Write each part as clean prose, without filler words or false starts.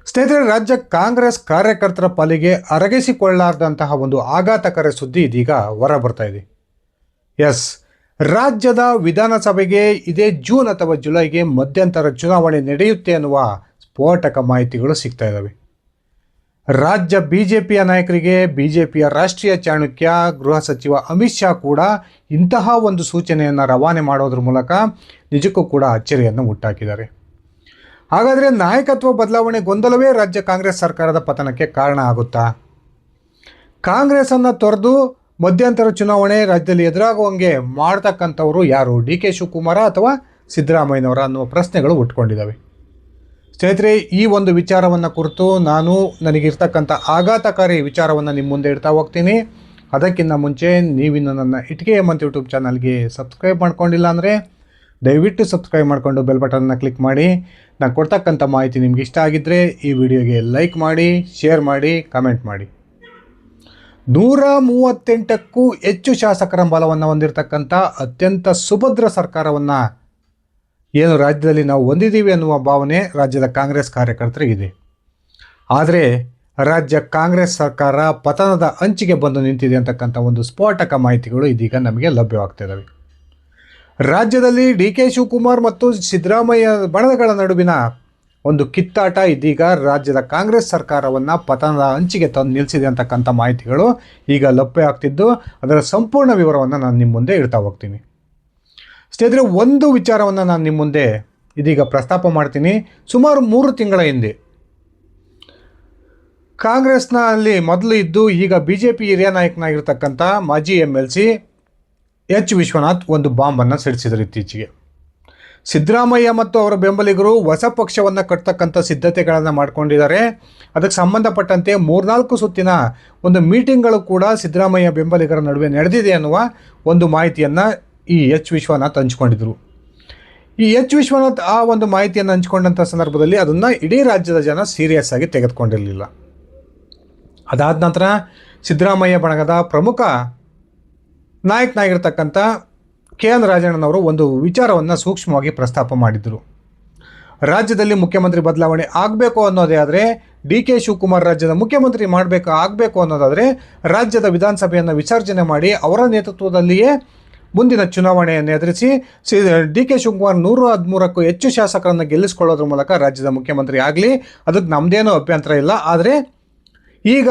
ಸ್ನೇಹಿತರೆ, ರಾಜ್ಯ ಕಾಂಗ್ರೆಸ್ ಕಾರ್ಯಕರ್ತರ ಪಾಲಿಗೆ ಅರಗಿಸಿಕೊಳ್ಳಾರ್ದಂತಹ ಒಂದು ಆಘಾತಕರ ಸುದ್ದಿ ಇದೀಗ ಹೊರಬರ್ತಾ ಇದೆ. ಎಸ್, ರಾಜ್ಯದ ವಿಧಾನಸಭೆಗೆ ಇದೇ ಜೂನ್ ಅಥವಾ ಜುಲೈಗೆ ಮಧ್ಯಂತರ ಚುನಾವಣೆ ನಡೆಯುತ್ತೆ ಅನ್ನುವ ಸ್ಫೋಟಕ ಮಾಹಿತಿಗಳು ಸಿಗ್ತಾ ಇದ್ದಾವೆ. ರಾಜ್ಯ ಬಿಜೆಪಿಯ ನಾಯಕರಿಗೆ ಬಿಜೆಪಿಯ ರಾಷ್ಟ್ರೀಯ ಚಾಣಕ್ಯ ಗೃಹ ಸಚಿವ ಅಮಿತ್ ಶಾ ಕೂಡ ಇಂತಹ ಒಂದು ಸೂಚನೆಯನ್ನು ರವಾನೆ ಮಾಡೋದ್ರ ಮೂಲಕ ನಿಜಕ್ಕೂ ಕೂಡ ಅಚ್ಚರಿಯನ್ನು ಹುಟ್ಟಾಕಿದ್ದಾರೆ. ಹಾಗಾದರೆ ನಾಯಕತ್ವ ಬದಲಾವಣೆ ಗೊಂದಲವೇ ರಾಜ್ಯ ಕಾಂಗ್ರೆಸ್ ಸರ್ಕಾರದ ಪತನಕ್ಕೆ ಕಾರಣ ಆಗುತ್ತಾ? ಕಾಂಗ್ರೆಸ್ಸನ್ನು ತೊರೆದು ಮಧ್ಯಂತರ ಚುನಾವಣೆ ರಾಜ್ಯದಲ್ಲಿ ಎದುರಾಗುವಂಗೆ ಮಾಡ್ತಕ್ಕಂಥವರು ಯಾರು? ಡಿ ಕೆ ಶಿವಕುಮಾರ ಅಥವಾ ಸಿದ್ದರಾಮಯ್ಯನವರ ಅನ್ನುವ ಪ್ರಶ್ನೆಗಳು ಹುಟ್ಕೊಂಡಿದ್ದಾವೆ. ಸ್ನೇಹಿತರೆ, ಈ ಒಂದು ವಿಚಾರವನ್ನು ಕುರಿತು ನನಗಿರ್ತಕ್ಕಂಥ ಆಘಾತಕಾರಿ ವಿಚಾರವನ್ನು ನಿಮ್ಮ ಮುಂದೆ ಇಡ್ತಾ ಹೋಗ್ತೀನಿ. ಅದಕ್ಕಿಂತ ಮುಂಚೆ ನೀವಿನ್ನು ನನ್ನ ಇಟ್ಕೆ ಹೇಮಂತ್ ಯೂಟ್ಯೂಬ್ ಚಾನಲ್ಗೆ ಸಬ್ಸ್ಕ್ರೈಬ್ ಮಾಡ್ಕೊಂಡಿಲ್ಲ ಅಂದರೆ ದಯವಿಟ್ಟು ಸಬ್ಸ್ಕ್ರೈಬ್ ಮಾಡಿಕೊಂಡು ಬೆಲ್ ಬಟನ್ನ ಕ್ಲಿಕ್ ಮಾಡಿ. ನಾನು ಕೊಡ್ತಕ್ಕಂಥ ಮಾಹಿತಿ ನಿಮ್ಗೆ ಇಷ್ಟ ಆಗಿದ್ದರೆ ಈ ವಿಡಿಯೋಗೆ ಲೈಕ್ ಮಾಡಿ, ಶೇರ್ ಮಾಡಿ, ಕಮೆಂಟ್ ಮಾಡಿ. 138ಕ್ಕೂ ಹೆಚ್ಚು ಶಾಸಕರ ಬಲವನ್ನು ಹೊಂದಿರತಕ್ಕಂಥ ಅತ್ಯಂತ ಸುಭದ್ರ ಸರ್ಕಾರವನ್ನು ಏನು ರಾಜ್ಯದಲ್ಲಿ ನಾವು ಹೊಂದಿದ್ದೀವಿ ಅನ್ನುವ ಭಾವನೆ ರಾಜ್ಯದ ಕಾಂಗ್ರೆಸ್ ಕಾರ್ಯಕರ್ತರಿಗಿದೆ. ಆದರೆ ರಾಜ್ಯ ಕಾಂಗ್ರೆಸ್ ಸರ್ಕಾರ ಪತನದ ಅಂಚಿಗೆ ಬಂದು ನಿಂತಿದೆ ಅಂತಕ್ಕಂಥ ಒಂದು ಸ್ಫೋಟಕ ಮಾಹಿತಿಗಳು ಇದೀಗ ನಮಗೆ ಲಭ್ಯವಾಗ್ತಿದ್ದಾವೆ. ರಾಜ್ಯದಲ್ಲಿ ಡಿ ಕೆ ಶಿವಕುಮಾರ್ ಮತ್ತು ಸಿದ್ದರಾಮಯ್ಯ ಬಣಗಳ ನಡುವಿನ ಒಂದು ಕಿತ್ತಾಟ ಇದೀಗ ರಾಜ್ಯದ ಕಾಂಗ್ರೆಸ್ ಸರ್ಕಾರವನ್ನು ಪತನದ ಅಂಚಿಗೆ ತಂದು ನಿಲ್ಲಿಸಿದೆ ಅಂತಕ್ಕಂಥ ಮಾಹಿತಿಗಳು ಈಗ ಲಭ್ಯ ಆಗ್ತಿದ್ದು, ಅದರ ಸಂಪೂರ್ಣ ವಿವರವನ್ನು ನಾನು ನಿಮ್ಮ ಮುಂದೆ ಇಡ್ತಾ ಹೋಗ್ತೀನಿ. ಸ್ನೇಹಿತರೆ, ಒಂದು ವಿಚಾರವನ್ನು ನಾನು ನಿಮ್ಮ ಮುಂದೆ ಇದೀಗ ಪ್ರಸ್ತಾಪ ಮಾಡ್ತೀನಿ. ಸುಮಾರು 3 ತಿಂಗಳ ಹಿಂದೆ ಕಾಂಗ್ರೆಸ್ನಲ್ಲಿ ಮೊದಲು ಇದ್ದು ಈಗ BJP ಹಿರಿಯ ನಾಯಕನಾಗಿರ್ತಕ್ಕಂಥ ಮಾಜಿ MLC H. ವಿಶ್ವನಾಥ್ ಒಂದು ಬಾಂಬನ್ನು ಸಿಡಿಸಿದರು. ಇತ್ತೀಚೆಗೆ ಸಿದ್ದರಾಮಯ್ಯ ಮತ್ತು ಅವರ ಬೆಂಬಲಿಗರು ಹೊಸ ಪಕ್ಷವನ್ನು ಕಟ್ತಕ್ಕಂಥ ಸಿದ್ಧತೆಗಳನ್ನು ಮಾಡ್ಕೊಂಡಿದ್ದಾರೆ. ಅದಕ್ಕೆ ಸಂಬಂಧಪಟ್ಟಂತೆ 3-4 ಸುತ್ತಿನ ಒಂದು ಮೀಟಿಂಗ್ಗಳು ಕೂಡ ಸಿದ್ದರಾಮಯ್ಯ ಬೆಂಬಲಿಗರ ನಡುವೆ ನಡೆದಿದೆ ಅನ್ನುವ ಒಂದು ಮಾಹಿತಿಯನ್ನು ಈ H. ವಿಶ್ವನಾಥ್ ಹಂಚಿಕೊಂಡಿದ್ದರು. ಈ H. ವಿಶ್ವನಾಥ್ ಆ ಒಂದು ಮಾಹಿತಿಯನ್ನು ಹಂಚಿಕೊಂಡಂಥ ಸಂದರ್ಭದಲ್ಲಿ ಅದನ್ನು ಇಡೀ ರಾಜ್ಯದ ಜನ ಸೀರಿಯಸ್ ಆಗಿ ತೆಗೆದುಕೊಂಡಿರಲಿಲ್ಲ. ಅದಾದ ನಂತರ ಸಿದ್ದರಾಮಯ್ಯ ಬಣದ ಪ್ರಮುಖ ನಾಯಕನಾಗಿರ್ತಕ್ಕಂಥ KN ರಾಜಣ್ಣನವರು ಒಂದು ವಿಚಾರವನ್ನು ಸೂಕ್ಷ್ಮವಾಗಿ ಪ್ರಸ್ತಾಪ ಮಾಡಿದರು. ರಾಜ್ಯದಲ್ಲಿ ಮುಖ್ಯಮಂತ್ರಿ ಬದಲಾವಣೆ ಆಗಬೇಕು ಅನ್ನೋದೇ ಆದರೆ ಡಿ ಕೆ ಶಿವಕುಮಾರ್ ರಾಜ್ಯದ ಮುಖ್ಯಮಂತ್ರಿ ಆಗಬೇಕು ಅನ್ನೋದಾದರೆ ರಾಜ್ಯದ ವಿಧಾನಸಭೆಯನ್ನು ವಿಸರ್ಜನೆ ಮಾಡಿ ಅವರ ನೇತೃತ್ವದಲ್ಲಿಯೇ ಮುಂದಿನ ಚುನಾವಣೆಯನ್ನು ಎದುರಿಸಿ ಡಿ ಕೆ ಶಿವಕುಮಾರ್ 113ಕ್ಕೂ ಹೆಚ್ಚು ಶಾಸಕರನ್ನು ಗೆಲ್ಲಿಸಿಕೊಳ್ಳೋದ್ರ ಮೂಲಕ ರಾಜ್ಯದ ಮುಖ್ಯಮಂತ್ರಿ ಆಗಲಿ, ಅದಕ್ಕೆ ನಮ್ಮದೇನೂ ಅಭ್ಯಂತರ ಇಲ್ಲ. ಆದರೆ ಈಗ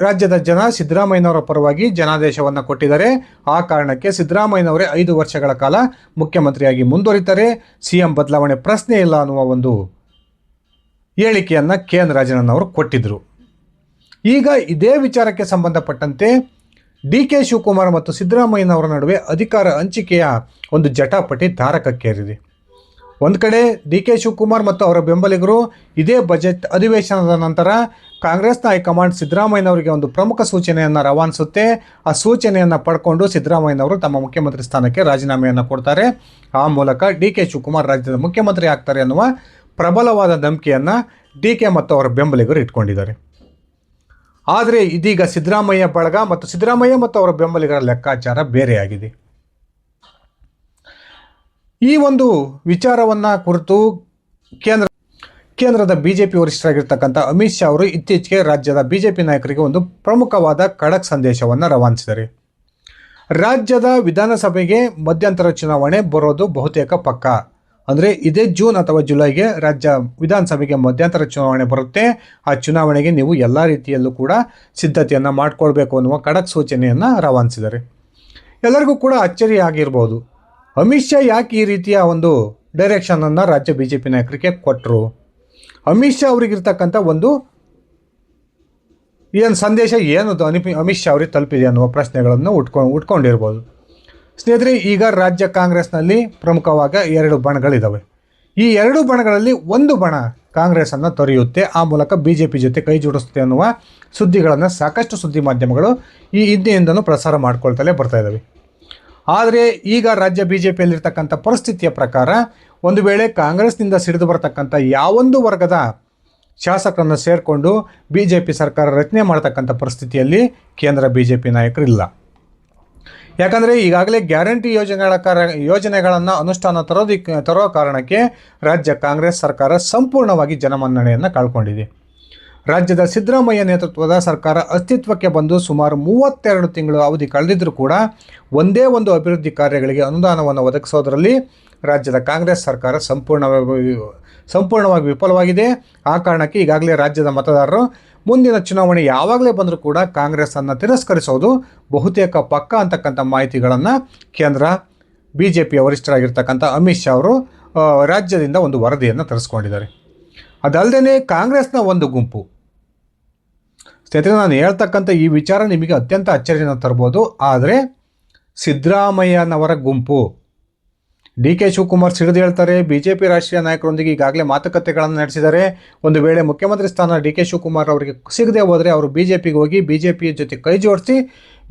ರಾಜ್ಯದ ಜನ ಸಿದ್ದರಾಮಯ್ಯನವರ ಪರವಾಗಿ ಜನಾದೇಶವನ್ನು ಕೊಟ್ಟಿದ್ದಾರೆ. ಆ ಕಾರಣಕ್ಕೆ ಸಿದ್ದರಾಮಯ್ಯನವರೇ 5 ವರ್ಷಗಳ ಕಾಲ ಮುಖ್ಯಮಂತ್ರಿಯಾಗಿ ಮುಂದುವರಿತಾರೆ, CM ಬದಲಾವಣೆ ಪ್ರಶ್ನೆ ಇಲ್ಲ ಅನ್ನುವ ಒಂದು ಹೇಳಿಕೆಯನ್ನು KN ರಾಜಣ್ಣನವರು ಕೊಟ್ಟಿದ್ದರು. ಈಗ ಇದೇ ವಿಚಾರಕ್ಕೆ ಸಂಬಂಧಪಟ್ಟಂತೆ ಡಿ ಕೆ ಶಿವಕುಮಾರ್ ಮತ್ತು ಸಿದ್ದರಾಮಯ್ಯನವರ ನಡುವೆ ಅಧಿಕಾರ ಹಂಚಿಕೆಯ ಒಂದು ಜಟಾಪಟಿ ತಾರಕಕ್ಕೇರಿದೆ. ಒಂದು ಕಡೆ ಡಿ ಕೆ ಶಿವಕುಮಾರ್ ಮತ್ತು ಅವರ ಬೆಂಬಲಿಗರು ಇದೇ ಬಜೆಟ್ ಅಧಿವೇಶನದ ನಂತರ ಕಾಂಗ್ರೆಸ್ನ ಹೈಕಮಾಂಡ್ ಸಿದ್ದರಾಮಯ್ಯನವರಿಗೆ ಒಂದು ಪ್ರಮುಖ ಸೂಚನೆಯನ್ನು ರವಾನಿಸುತ್ತೆ. ಆ ಸೂಚನೆಯನ್ನು ಪಡ್ಕೊಂಡು ಸಿದ್ದರಾಮಯ್ಯನವರು ತಮ್ಮ ಮುಖ್ಯಮಂತ್ರಿ ಸ್ಥಾನಕ್ಕೆ ರಾಜೀನಾಮೆಯನ್ನು ಕೊಡ್ತಾರೆ. ಆ ಮೂಲಕ ಡಿ ಕೆ ಶಿವಕುಮಾರ್ ರಾಜ್ಯದ ಮುಖ್ಯಮಂತ್ರಿ ಆಗ್ತಾರೆ ಅನ್ನುವ ಪ್ರಬಲವಾದ ನಂಬಿಕೆಯನ್ನು ಡಿ ಕೆ ಮತ್ತು ಅವರ ಬೆಂಬಲಿಗರು ಇಟ್ಕೊಂಡಿದ್ದಾರೆ. ಆದರೆ ಇದೀಗ ಸಿದ್ದರಾಮಯ್ಯ ಬಳಗ ಮತ್ತು ಸಿದ್ದರಾಮಯ್ಯ ಮತ್ತು ಅವರ ಬೆಂಬಲಿಗರ ಲೆಕ್ಕಾಚಾರ ಬೇರೆಯಾಗಿದೆ. ಈ ಒಂದು ವಿಚಾರವನ್ನು ಕುರಿತು ಕೇಂದ್ರದ BJP ವರಿಷ್ಠರಾಗಿರ್ತಕ್ಕಂಥ ಅಮಿತ್ ಶಾ ಅವರು ಇತ್ತೀಚೆಗೆ ರಾಜ್ಯದ BJP ನಾಯಕರಿಗೆ ಒಂದು ಪ್ರಮುಖವಾದ ಖಡಕ್ ಸಂದೇಶವನ್ನು ರವಾನಿಸಿದ್ದಾರೆ. ರಾಜ್ಯದ ವಿಧಾನಸಭೆಗೆ ಮಧ್ಯಂತರ ಚುನಾವಣೆ ಬರೋದು ಬಹುತೇಕ ಪಕ್ಕ. ಅಂದರೆ ಇದೇ ಜೂನ್ ಅಥವಾ ಜುಲೈಗೆ ರಾಜ್ಯ ವಿಧಾನಸಭೆಗೆ ಮಧ್ಯಂತರ ಚುನಾವಣೆ ಬರುತ್ತೆ. ಆ ಚುನಾವಣೆಗೆ ನೀವು ಎಲ್ಲ ರೀತಿಯಲ್ಲೂ ಕೂಡ ಸಿದ್ಧತೆಯನ್ನು ಮಾಡಿಕೊಳ್ಬೇಕು ಅನ್ನುವ ಖಡಕ್ ಸೂಚನೆಯನ್ನು ರವಾನಿಸಿದ್ದಾರೆ. ಎಲ್ಲರಿಗೂ ಕೂಡ ಅಚ್ಚರಿ ಆಗಿರ್ಬೋದು, ಅಮಿತ್ ಶಾ ಯಾಕೆ ಈ ರೀತಿಯ ಒಂದು ಡೈರೆಕ್ಷನನ್ನು ರಾಜ್ಯ BJP ನಾಯಕರಿಗೆ ಕೊಟ್ಟರು? ಅಮಿತ್ ಶಾ ಅವರಿಗಿರ್ತಕ್ಕಂಥ ಒಂದು ಸಂದೇಶ ಏನದು ಅಮಿತ್ ಶಾ ಅವರಿಗೆ ತಲುಪಿದೆ ಅನ್ನುವ ಪ್ರಶ್ನೆಗಳನ್ನು ಉಟ್ಕೊಂಡಿರ್ಬೋದು. ಸ್ನೇಹಿತರೆ, ಈಗ ರಾಜ್ಯ ಕಾಂಗ್ರೆಸ್ನಲ್ಲಿ ಪ್ರಮುಖವಾಗಿ 2 ಬಣಗಳಿದ್ದಾವೆ. ಈ 2 ಬಣಗಳಲ್ಲಿ ಒಂದು ಬಣ ಕಾಂಗ್ರೆಸ್ಸನ್ನು ತೊರೆಯುತ್ತೆ, ಆ ಮೂಲಕ BJP ಜೊತೆ ಕೈ ಜೋಡಿಸುತ್ತೆ ಅನ್ನುವ ಸುದ್ದಿಗಳನ್ನು ಸಾಕಷ್ಟು ಸುದ್ದಿ ಮಾಧ್ಯಮಗಳು ಈ ಹಿಂದೆಯಿಂದನೂ ಪ್ರಸಾರ ಮಾಡ್ಕೊಳ್ತಲೇ ಬರ್ತಾ ಇದ್ದಾವೆ. ಆದರೆ ಈಗ ರಾಜ್ಯ BJPಯಲ್ಲಿರ್ತಕ್ಕಂಥ ಪರಿಸ್ಥಿತಿಯ ಪ್ರಕಾರ ಒಂದು ವೇಳೆ ಕಾಂಗ್ರೆಸ್ನಿಂದ ಸಿಡಿದು ಬರತಕ್ಕಂಥ ಯಾವೊಂದು ವರ್ಗದ ಶಾಸಕರನ್ನು ಸೇರಿಕೊಂಡು BJP ಸರ್ಕಾರ ರಚನೆ ಮಾಡ್ತಕ್ಕಂಥ ಪರಿಸ್ಥಿತಿಯಲ್ಲಿ ಕೇಂದ್ರ BJP ನಾಯಕರಿಲ್ಲ. ಯಾಕಂದರೆ ಈಗಾಗಲೇ ಗ್ಯಾರಂಟಿ ಯೋಜನೆಗಳನ್ನು ಅನುಷ್ಠಾನ ತರೋ ಕಾರಣಕ್ಕೆ ರಾಜ್ಯ ಕಾಂಗ್ರೆಸ್ ಸರ್ಕಾರ ಸಂಪೂರ್ಣವಾಗಿ ಜನಮನ್ನಣೆಯನ್ನು ಕಳ್ಕೊಂಡಿದೆ. ರಾಜ್ಯದ ಸಿದ್ದರಾಮಯ್ಯ ನೇತೃತ್ವದ ಸರ್ಕಾರ ಅಸ್ತಿತ್ವಕ್ಕೆ ಬಂದು ಸುಮಾರು 32 ತಿಂಗಳು ಅವಧಿ ಕಳೆದಿದ್ದರೂ ಕೂಡ ಒಂದೇ ಒಂದು ಅಭಿವೃದ್ಧಿ ಕಾರ್ಯಗಳಿಗೆ ಅನುದಾನವನ್ನು ಒದಗಿಸೋದರಲ್ಲಿ ರಾಜ್ಯದ ಕಾಂಗ್ರೆಸ್ ಸರ್ಕಾರ ಸಂಪೂರ್ಣವಾಗಿ ವಿಫಲವಾಗಿದೆ. ಆ ಕಾರಣಕ್ಕೆ ಈಗಾಗಲೇ ರಾಜ್ಯದ ಮತದಾರರು ಮುಂದಿನ ಚುನಾವಣೆ ಯಾವಾಗಲೇ ಬಂದರೂ ಕೂಡ ಕಾಂಗ್ರೆಸ್ಸನ್ನು ತಿರಸ್ಕರಿಸೋದು ಬಹುತೇಕ ಪಕ್ಕ ಅಂತಕ್ಕಂಥ ಮಾಹಿತಿಗಳನ್ನು ಕೇಂದ್ರ BJP ವರಿಷ್ಠರಾಗಿರ್ತಕ್ಕಂಥ ಅಮಿತ್ ಶಾ ಅವರು ರಾಜ್ಯದಿಂದ ಒಂದು ವರದಿಯನ್ನು ತರಿಸ್ಕೊಂಡಿದ್ದಾರೆ. ಅದಲ್ಲದೆ ಕಾಂಗ್ರೆಸ್ನ ಒಂದು ಗುಂಪು, ಸ್ನೇಹಿತರೆ, ನಾನು ಹೇಳ್ತಕ್ಕಂಥ ಈ ವಿಚಾರ ನಿಮಗೆ ಅತ್ಯಂತ ಅಚ್ಚರಿಯನ್ನು ತರ್ಬೋದು. ಆದರೆ ಸಿದ್ದರಾಮಯ್ಯನವರ ಗುಂಪು, DK ಶಿವಕುಮಾರ್ ಸಿಡಿದು ಹೇಳ್ತಾರೆ, BJP ರಾಷ್ಟ್ರೀಯ ನಾಯಕರೊಂದಿಗೆ ಈಗಾಗಲೇ ಮಾತುಕತೆಗಳನ್ನು ನಡೆಸಿದ್ದಾರೆ. ಒಂದು ವೇಳೆ ಮುಖ್ಯಮಂತ್ರಿ ಸ್ಥಾನ DK ಶಿವಕುಮಾರ್ ಅವರಿಗೆ ಸಿಗದೆ ಹೋದರೆ ಅವರು BJPಗೆ ಹೋಗಿ BJP ಜೊತೆ ಕೈ ಜೋಡಿಸಿ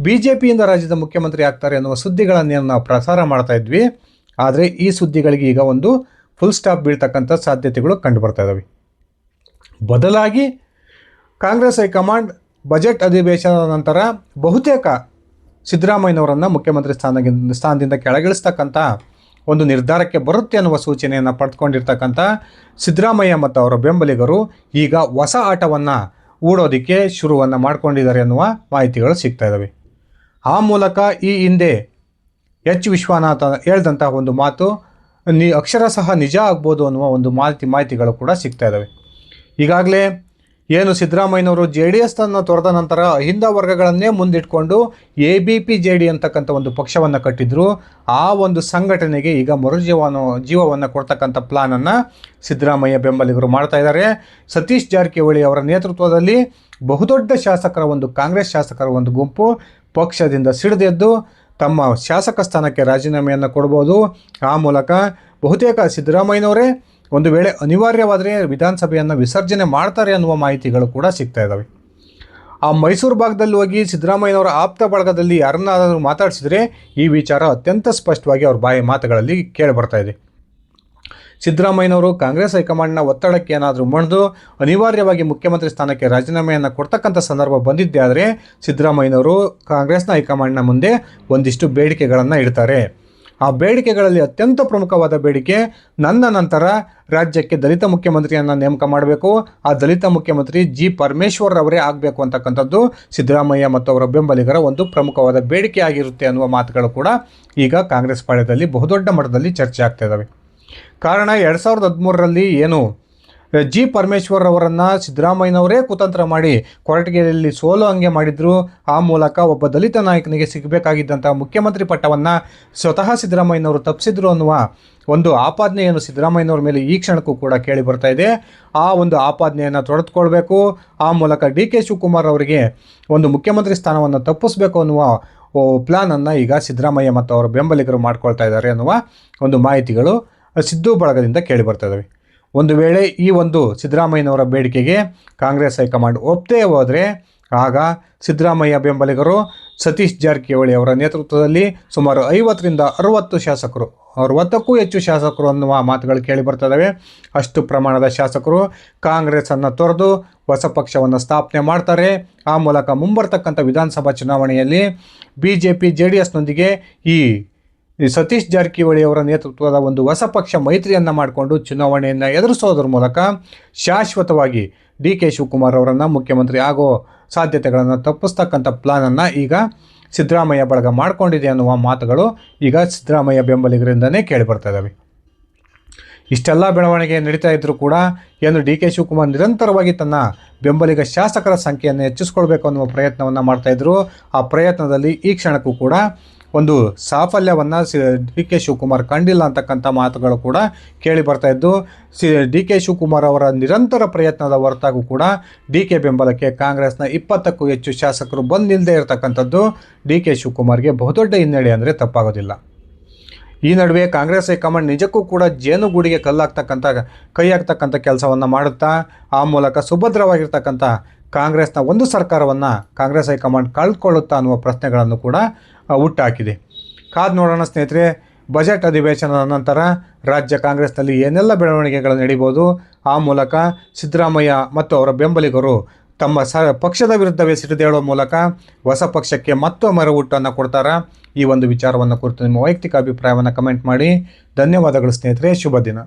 BJPಯಿಂದ ರಾಜ್ಯದ ಮುಖ್ಯಮಂತ್ರಿ ಆಗ್ತಾರೆ ಅನ್ನುವ ಸುದ್ದಿಗಳನ್ನು ನಾವು ಪ್ರಸಾರ ಮಾಡ್ತಾ ಇದ್ವಿ. ಆದರೆ ಈ ಸುದ್ದಿಗಳಿಗೆ ಈಗ ಒಂದು ಫುಲ್ ಸ್ಟಾಪ್ ಬೀಳ್ತಕ್ಕಂಥ ಸಾಧ್ಯತೆಗಳು ಕಂಡು ಬರ್ತಾ ಇದ್ದಾವೆ. ಬದಲಾಗಿ ಕಾಂಗ್ರೆಸ್ ಹೈಕಮಾಂಡ್ ಬಜೆಟ್ ಅಧಿವೇಶನದ ನಂತರ ಬಹುತೇಕ ಸಿದ್ದರಾಮಯ್ಯನವರನ್ನು ಮುಖ್ಯಮಂತ್ರಿ ಸ್ಥಾನದಿಂದ ಕೆಳಗಿಳಿಸ್ತಕ್ಕಂಥ ಒಂದು ನಿರ್ಧಾರಕ್ಕೆ ಬರುತ್ತೆ ಅನ್ನುವ ಸೂಚನೆಯನ್ನು ಪಡೆದುಕೊಂಡಿರ್ತಕ್ಕಂಥ ಸಿದ್ದರಾಮಯ್ಯ ಮತ್ತು ಅವರ ಬೆಂಬಲಿಗರು ಈಗ ಹೊಸ ಆಟವನ್ನು ಹೂಡೋದಕ್ಕೆ ಶುರುವನ್ನು ಮಾಡ್ಕೊಂಡಿದ್ದಾರೆ ಅನ್ನುವ ಮಾಹಿತಿಗಳು ಸಿಗ್ತಾ ಇದ್ದಾವೆ. ಆ ಮೂಲಕ ಈ ಹಿಂದೆ H ವಿಶ್ವನಾಥ ಹೇಳ್ದಂಥ ಒಂದು ಮಾತು ಅಕ್ಷರಶಃ ನಿಜ ಆಗ್ಬೋದು ಅನ್ನುವ ಒಂದು ಮಾಹಿತಿಗಳು ಕೂಡ ಸಿಗ್ತಾ ಇದ್ದಾವೆ. ಈಗಾಗಲೇ ಏನು ಸಿದ್ದರಾಮಯ್ಯನವರು JDSನ್ನು ತೊರೆದ ನಂತರ ಅಹಿಂದ ವರ್ಗಗಳನ್ನೇ ಮುಂದಿಟ್ಕೊಂಡು ABPJD ಅಂತಕ್ಕಂಥ ಒಂದು ಪಕ್ಷವನ್ನು ಕಟ್ಟಿದ್ರು. ಆ ಒಂದು ಸಂಘಟನೆಗೆ ಈಗ ಜೀವವನ್ನು ಕೊಡ್ತಕ್ಕಂಥ ಪ್ಲಾನನ್ನು ಸಿದ್ದರಾಮಯ್ಯ ಬೆಂಬಲಿಗರು ಮಾಡ್ತಾ ಇದ್ದಾರೆ. ಸತೀಶ್ ಜಾರಕಿಹೊಳಿ ಅವರ ನೇತೃತ್ವದಲ್ಲಿ ಬಹುದೊಡ್ಡ ಶಾಸಕರ ಒಂದು ಕಾಂಗ್ರೆಸ್ ಶಾಸಕರ ಒಂದು ಗುಂಪು ಪಕ್ಷದಿಂದ ಸಿಡಿದೆದ್ದು ತಮ್ಮ ಶಾಸಕ ಸ್ಥಾನಕ್ಕೆ ರಾಜೀನಾಮೆಯನ್ನು ಕೊಡ್ಬೋದು. ಆ ಮೂಲಕ ಬಹುತೇಕ ಸಿದ್ದರಾಮಯ್ಯನವರೇ ಒಂದು ವೇಳೆ ಅನಿವಾರ್ಯವಾದರೆ ವಿಧಾನಸಭೆಯನ್ನು ವಿಸರ್ಜನೆ ಮಾಡ್ತಾರೆ ಅನ್ನುವ ಮಾಹಿತಿಗಳು ಕೂಡ ಸಿಗ್ತಾ ಇದ್ದಾವೆ. ಆ ಮೈಸೂರು ಭಾಗದಲ್ಲಿ ಹೋಗಿ ಸಿದ್ದರಾಮಯ್ಯನವರ ಆಪ್ತ ಬಳಗದಲ್ಲಿ ಯಾರನ್ನಾದರೂ ಮಾತಾಡಿಸಿದರೆ ಈ ವಿಚಾರ ಅತ್ಯಂತ ಸ್ಪಷ್ಟವಾಗಿ ಅವ್ರ ಬಾಯಿ ಮಾತುಗಳಲ್ಲಿ ಕೇಳಿಬರ್ತಾ ಇದೆ. ಸಿದ್ದರಾಮಯ್ಯನವರು ಕಾಂಗ್ರೆಸ್ ಹೈಕಮಾಂಡ್ನ ಒತ್ತಡಕ್ಕೆ ಏನಾದರೂ ಮಣಿದು ಅನಿವಾರ್ಯವಾಗಿ ಮುಖ್ಯಮಂತ್ರಿ ಸ್ಥಾನಕ್ಕೆ ರಾಜೀನಾಮೆಯನ್ನು ಕೊಡ್ತಕ್ಕಂಥ ಸಂದರ್ಭ ಬಂದಿದ್ದೇ ಆದರೆ ಸಿದ್ದರಾಮಯ್ಯನವರು ಕಾಂಗ್ರೆಸ್ನ ಹೈಕಮಾಂಡ್ನ ಮುಂದೆ ಒಂದಿಷ್ಟು ಬೇಡಿಕೆಗಳನ್ನು ಇಡ್ತಾರೆ. ಆ ಬೇಡಿಕೆಗಳಲ್ಲಿ ಅತ್ಯಂತ ಪ್ರಮುಖವಾದ ಬೇಡಿಕೆ, ನನ್ನ ನಂತರ ರಾಜ್ಯಕ್ಕೆ ದಲಿತ ಮುಖ್ಯಮಂತ್ರಿಯನ್ನು ನೇಮಕ ಮಾಡಬೇಕು, ಆ ದಲಿತ ಮುಖ್ಯಮಂತ್ರಿ G. ಪರಮೇಶ್ವರ್ ಅವರೇ ಆಗಬೇಕು ಅಂತಕ್ಕಂಥದ್ದು ಸಿದ್ದರಾಮಯ್ಯ ಮತ್ತು ಅವರ ಬೆಂಬಲಿಗರ ಒಂದು ಪ್ರಮುಖವಾದ ಬೇಡಿಕೆ ಆಗಿರುತ್ತೆ ಅನ್ನುವ ಮಾತುಗಳು ಕೂಡ ಈಗ ಕಾಂಗ್ರೆಸ್ ಪಾಳ್ಯದಲ್ಲಿ ಬಹುದೊಡ್ಡ ಮಟ್ಟದಲ್ಲಿ ಚರ್ಚೆ ಆಗ್ತಾ ಇದ್ದಾವೆ. ಕಾರಣ 2013ರಲ್ಲಿ ಏನು G. ಪರಮೇಶ್ವರ್ ಅವರನ್ನು ಸಿದ್ದರಾಮಯ್ಯನವರೇ ಕುತಂತ್ರ ಮಾಡಿ ಕೊರಟಗೆರೆಯಲ್ಲಿ ಸೋಲು ಹಂಗೆ ಮಾಡಿದ್ರು. ಆ ಮೂಲಕ ಒಬ್ಬ ದಲಿತ ನಾಯಕನಿಗೆ ಸಿಗಬೇಕಾಗಿದ್ದಂಥ ಮುಖ್ಯಮಂತ್ರಿ ಪಟ್ಟವನ್ನು ಸ್ವತಃ ಸಿದ್ದರಾಮಯ್ಯನವರು ತಪ್ಪಿಸಿದ್ರು ಅನ್ನುವ ಒಂದು ಆಪಾದನೆಯನ್ನು ಸಿದ್ದರಾಮಯ್ಯನವ್ರ ಮೇಲೆ ಈ ಕ್ಷಣಕ್ಕೂ ಕೂಡ ಕೇಳಿ ಬರ್ತಾ ಇದೆ. ಆ ಒಂದು ಆಪಾದನೆಯನ್ನು ತೊಡೆದುಕೊಳ್ಬೇಕು, ಆ ಮೂಲಕ DK ಶಿವಕುಮಾರ್ ಅವರಿಗೆ ಒಂದು ಮುಖ್ಯಮಂತ್ರಿ ಸ್ಥಾನವನ್ನು ತಪ್ಪಿಸಬೇಕು ಅನ್ನುವ ಪ್ಲಾನನ್ನು ಈಗ ಸಿದ್ದರಾಮಯ್ಯ ಮತ್ತು ಅವರ ಬೆಂಬಲಿಗರು ಮಾಡ್ಕೊಳ್ತಾ ಇದ್ದಾರೆ ಅನ್ನುವ ಒಂದು ಮಾಹಿತಿಗಳು ಸಿದ್ದು ಬಳಗದಿಂದ ಕೇಳಿ ಬರ್ತಾ ಇದ್ದಾವೆ. ಒಂದು ವೇಳೆ ಈ ಒಂದು ಸಿದ್ದರಾಮಯ್ಯನವರ ಬೇಡಿಕೆಗೆ ಕಾಂಗ್ರೆಸ್ ಹೈಕಮಾಂಡ್ ಒಪ್ಪದೇ ಹೋದರೆ ಆಗ ಸಿದ್ದರಾಮಯ್ಯ ಬೆಂಬಲಿಗರು ಸತೀಶ್ ಜಾರಕಿಹೊಳಿ ಅವರ ನೇತೃತ್ವದಲ್ಲಿ ಸುಮಾರು 50ರಿಂದ 60 ಶಾಸಕರು, 60ಕ್ಕೂ ಹೆಚ್ಚು ಶಾಸಕರು ಅನ್ನುವ ಮಾತುಗಳು ಕೇಳಿ ಬರ್ತದವೆ. ಅಷ್ಟು ಪ್ರಮಾಣದ ಶಾಸಕರು ಕಾಂಗ್ರೆಸ್ಸನ್ನು ತೊರೆದು ಹೊಸ ಪಕ್ಷವನ್ನು ಸ್ಥಾಪನೆ ಮಾಡ್ತಾರೆ. ಆ ಮೂಲಕ ಮುಂಬರ್ತಕ್ಕಂಥ ವಿಧಾನಸಭಾ ಚುನಾವಣೆಯಲ್ಲಿ BJP JDSನೊಂದಿಗೆ ಈ ಸತೀಶ್ ಜಾರಕಿಹೊಳಿ ಅವರ ನೇತೃತ್ವದ ಒಂದು ಹೊಸ ಪಕ್ಷ ಮೈತ್ರಿಯನ್ನು ಮಾಡಿಕೊಂಡು ಚುನಾವಣೆಯನ್ನು ಎದುರಿಸೋದ್ರ ಮೂಲಕ ಶಾಶ್ವತವಾಗಿ DK ಶಿವಕುಮಾರ್ ಅವರನ್ನು ಮುಖ್ಯಮಂತ್ರಿ ಆಗೋ ಸಾಧ್ಯತೆಗಳನ್ನು ತಪ್ಪಿಸ್ತಕ್ಕಂಥ ಪ್ಲಾನನ್ನು ಈಗ ಸಿದ್ದರಾಮಯ್ಯ ಬಳಗ ಮಾಡಿಕೊಂಡಿದೆ ಅನ್ನುವ ಮಾತುಗಳು ಈಗ ಸಿದ್ದರಾಮಯ್ಯ ಬೆಂಬಲಿಗರಿಂದನೇ ಕೇಳಿಬರ್ತಾ ಇದ್ದಾವೆ. ಇಷ್ಟೆಲ್ಲ ಬೆಳವಣಿಗೆ ನಡೀತಾ ಇದ್ದರೂ ಕೂಡ ಏನು DK ಶಿವಕುಮಾರ್ ನಿರಂತರವಾಗಿ ತನ್ನ ಬೆಂಬಲಿಗ ಶಾಸಕರ ಸಂಖ್ಯೆಯನ್ನು ಹೆಚ್ಚಿಸ್ಕೊಳ್ಬೇಕು ಅನ್ನುವ ಪ್ರಯತ್ನವನ್ನು ಮಾಡ್ತಾಯಿದ್ರು. ಆ ಪ್ರಯತ್ನದಲ್ಲಿ ಈ ಕ್ಷಣಕ್ಕೂ ಕೂಡ ಒಂದು ಸಾಫಲ್ಯವನ್ನು DK ಶಿವಕುಮಾರ್ ಕಂಡಿಲ್ಲ ಅಂತಕ್ಕಂಥ ಮಾತುಗಳು ಕೂಡ ಕೇಳಿ ಬರ್ತಾ ಇದ್ದು, DK ಶಿವಕುಮಾರ್ ಅವರ ನಿರಂತರ ಪ್ರಯತ್ನದ ಹೊರತಾಗೂ ಕೂಡ DK ಬೆಂಬಲಕ್ಕೆ ಕಾಂಗ್ರೆಸ್ನ 20ಕ್ಕೂ ಹೆಚ್ಚು ಶಾಸಕರು ಬಂದು ನಿಲ್ಲದೆ ಇರತಕ್ಕಂಥದ್ದು DK ಶಿವಕುಮಾರ್ಗೆ ಬಹುದೊಡ್ಡ ಹಿನ್ನಡೆ ಅಂದರೆ ತಪ್ಪಾಗೋದಿಲ್ಲ. ಈ ನಡುವೆ ಕಾಂಗ್ರೆಸ್ ಹೈಕಮಾಂಡ್ ನಿಜಕ್ಕೂ ಕೂಡ ಜೇನುಗೂಡಿಗೆ ಕೈ ಹಾಕ್ತಕ್ಕಂಥ ಕೆಲಸವನ್ನು ಮಾಡುತ್ತಾ ಆ ಮೂಲಕ ಸುಭದ್ರವಾಗಿರ್ತಕ್ಕಂಥ ಕಾಂಗ್ರೆಸ್ನ ಒಂದು ಸರ್ಕಾರವನ್ನು ಕಾಂಗ್ರೆಸ್ ಹೈಕಮಾಂಡ್ ಕಳೆದುಕೊಳ್ಳುತ್ತಾ ಅನ್ನುವ ಪ್ರಶ್ನೆಗಳನ್ನು ಕೂಡ ಹುಟ್ಟಾಕಿದೆ. ಕಾದು ನೋಡೋಣ ಸ್ನೇಹಿತರೆ. ಬಜೆಟ್ ಅಧಿವೇಶನದ ನಂತರ ರಾಜ್ಯ ಕಾಂಗ್ರೆಸ್ನಲ್ಲಿ ಏನೆಲ್ಲ ಬೆಳವಣಿಗೆಗಳು ನಡೀಬೋದು, ಆ ಮೂಲಕ ಸಿದ್ದರಾಮಯ್ಯ ಮತ್ತು ಅವರ ಬೆಂಬಲಿಗರು ತಮ್ಮ ಪಕ್ಷದ ವಿರುದ್ಧವೇ ಸಿಡಿದೇಳುವ ಮೂಲಕ ಹೊಸ ಪಕ್ಷಕ್ಕೆ ಮತ್ತೊಮ್ಮೆ ಮರುಹುಟ್ಟನ್ನು ಕೊಡ್ತಾರಾ? ಈ ಒಂದು ವಿಚಾರವನ್ನು ಕುರಿತು ನಿಮ್ಮ ವೈಯಕ್ತಿಕ ಅಭಿಪ್ರಾಯವನ್ನು ಕಮೆಂಟ್ ಮಾಡಿ. ಧನ್ಯವಾದಗಳು ಸ್ನೇಹಿತರೆ. ಶುಭ ದಿನ.